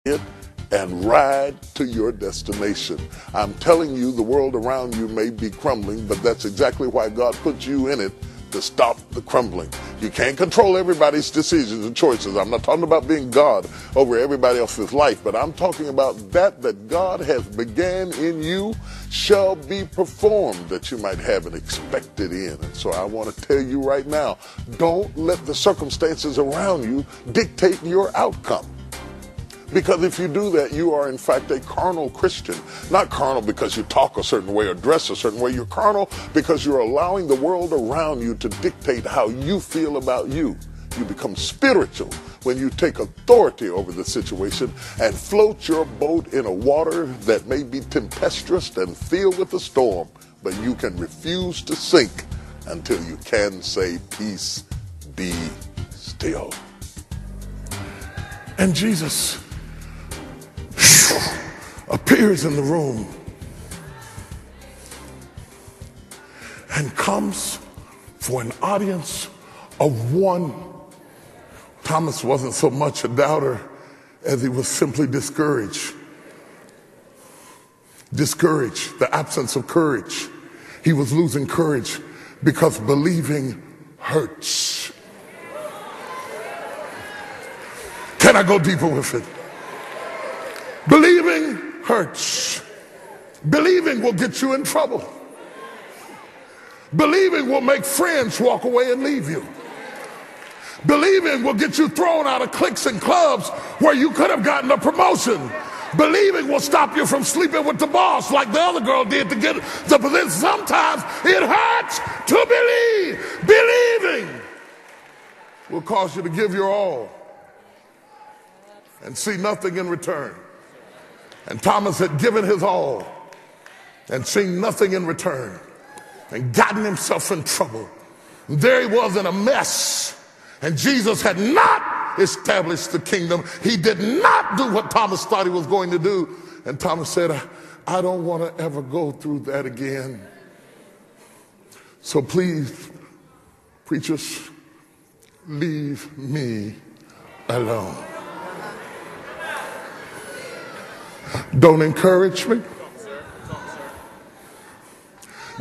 it and ride to your destination. I'm telling you, the world around you may be crumbling, but that's exactly why God put you in it, to stop the crumbling. You can't control everybody's decisions and choices. I'm not talking about being God over everybody else's life, but I'm talking about that God has began in you shall be performed, that you might have an expected end. And so I want to tell you right now, don't let the circumstances around you dictate your outcome. Because if you do that, you are in fact a carnal Christian. Not carnal because you talk a certain way or dress a certain way. You're carnal because you're allowing the world around you to dictate how you feel about you. You become spiritual when you take authority over the situation and float your boat in a water that may be tempestuous and filled with a storm, but you can refuse to sink until you can say, "Peace, be still." And Jesus appears in the room and comes for an audience of one. Thomas wasn't so much a doubter as he was simply discouraged. Discouraged, the absence of courage. He was losing courage because believing hurts. Can I go deeper with it? Believing hurts. Believing will get you in trouble. Believing will make friends walk away and leave you. Believing will get you thrown out of cliques and clubs where you could have gotten a promotion. Believing will stop you from sleeping with the boss like the other girl did to get the position. Sometimes it hurts to believe. Believing will cause you to give your all and see nothing in return. And Thomas had given his all and seen nothing in return and gotten himself in trouble. And there he was in a mess. And Jesus had not established the kingdom. He did not do what Thomas thought he was going to do. And Thomas said, I don't want to ever go through that again. So please, preachers, leave me alone. Don't encourage me.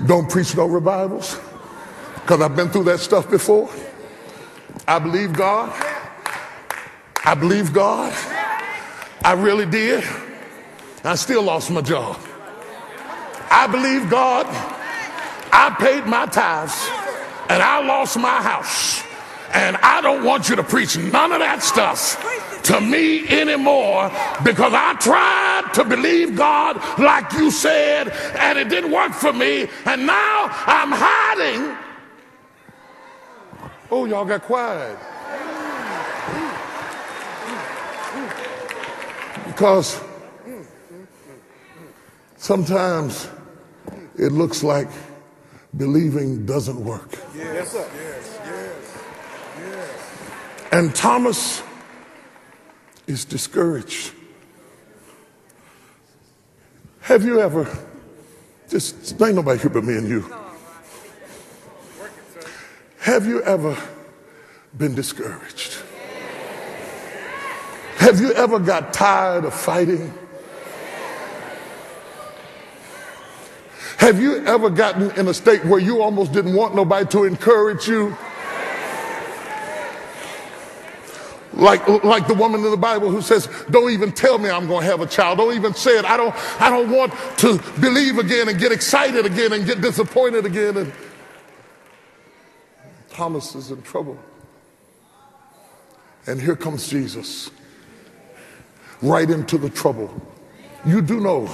Don't preach no revivals, because I've been through that stuff before. I believe God. I believe God. I really did. I still lost my job. I believe God. I paid my tithes and I lost my house. And I don't want you to preach none of that stuff to me anymore, because I tried to believe God like you said and it didn't work for me, and now I'm hiding. Oh, y'all got quiet. Because sometimes it looks like believing doesn't work. Yes, sir. Yes, yes, yes. And Thomas is discouraged. Have you ever, just ain't nobody here but me and you. Have you ever been discouraged? Have you ever got tired of fighting? Have you ever gotten in a state where you almost didn't want nobody to encourage you? Like the woman in the Bible who says, don't even tell me I'm going to have a child. Don't even say it. I don't want to believe again and get excited again and get disappointed again. And Thomas is in trouble. And here comes Jesus right into the trouble. You do know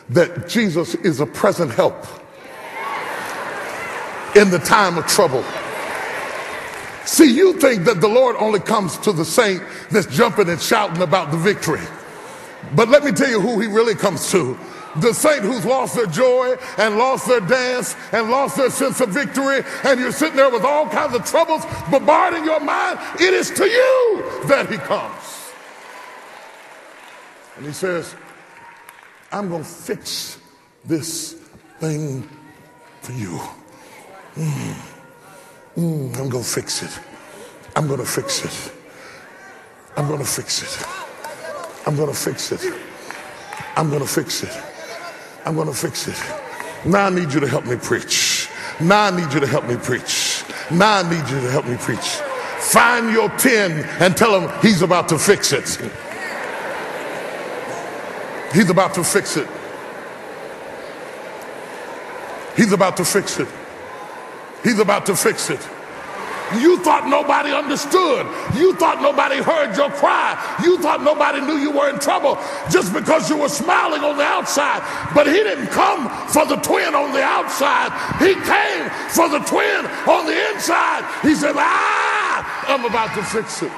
that Jesus is a present help in the time of trouble. See, you think that the Lord only comes to the saint that's jumping and shouting about the victory. But let me tell you who he really comes to. The saint who's lost their joy and lost their dance and lost their sense of victory, and you're sitting there with all kinds of troubles bombarding your mind. It is to you that he comes. And he says, I'm going to fix this thing for you. I'm going to fix it. I'm going to fix it. I'm going to fix it. I'm going to fix it. I'm going to fix it. I'm going to fix it. Now I need you to help me preach. Now I need you to help me preach. Now I need you to help me preach. Find your 10 and tell him he's about to fix it. He's about to fix it. He's about to fix it. He's about to fix it. You thought nobody understood. You thought nobody heard your cry. You thought nobody knew you were in trouble just because you were smiling on the outside. But he didn't come for the twin on the outside. He came for the twin on the inside. He said, I'm about to fix it.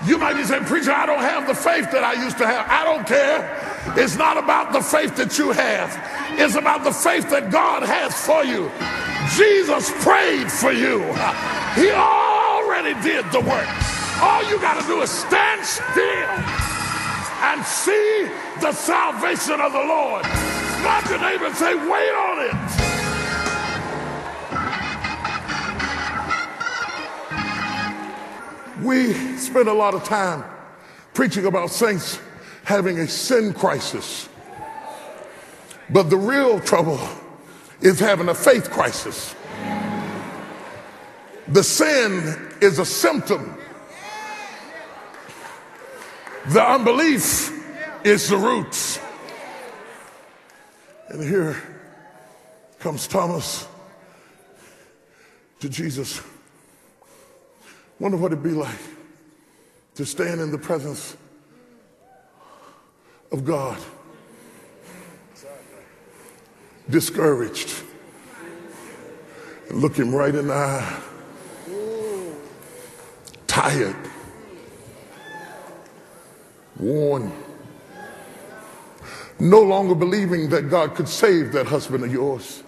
You might be saying, preacher, I don't have the faith that I used to have. I don't care. It's not about the faith that you have. It's about the faith that God has for you. Jesus prayed for you. He already did the work. All you got to do is stand still and see the salvation of the Lord. Nod your neighbor and say, wait on it. We spend a lot of time preaching about saints having a sin crisis. But the real trouble is having a faith crisis. The sin is a symptom. The unbelief is the roots. And here comes Thomas to Jesus. Wonder what it'd be like to stand in the presence of God, discouraged, and look him right in the eye, tired, worn, no longer believing that God could save that husband of yours.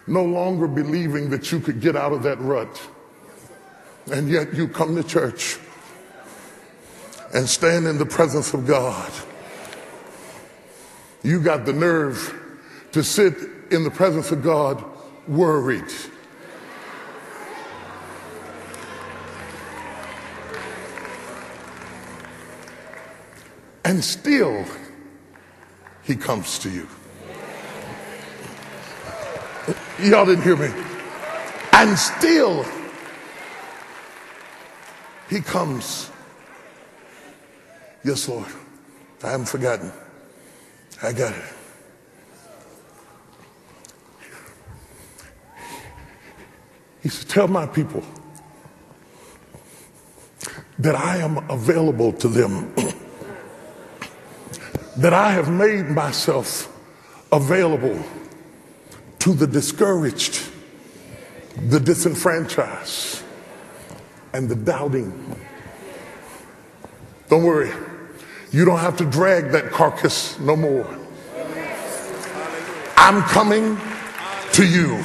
No longer believing that you could get out of that rut. And yet you come to church and stand in the presence of God. You got the nerve to sit in the presence of God worried. And still he comes to you. Y'all didn't hear me. And still he comes. Yes, Lord. I haven't forgotten. I got it. He said, tell my people that I am available to them. That I have made myself available to the discouraged, the disenfranchised, and the doubting. Don't worry. You don't have to drag that carcass no more. I'm coming to you.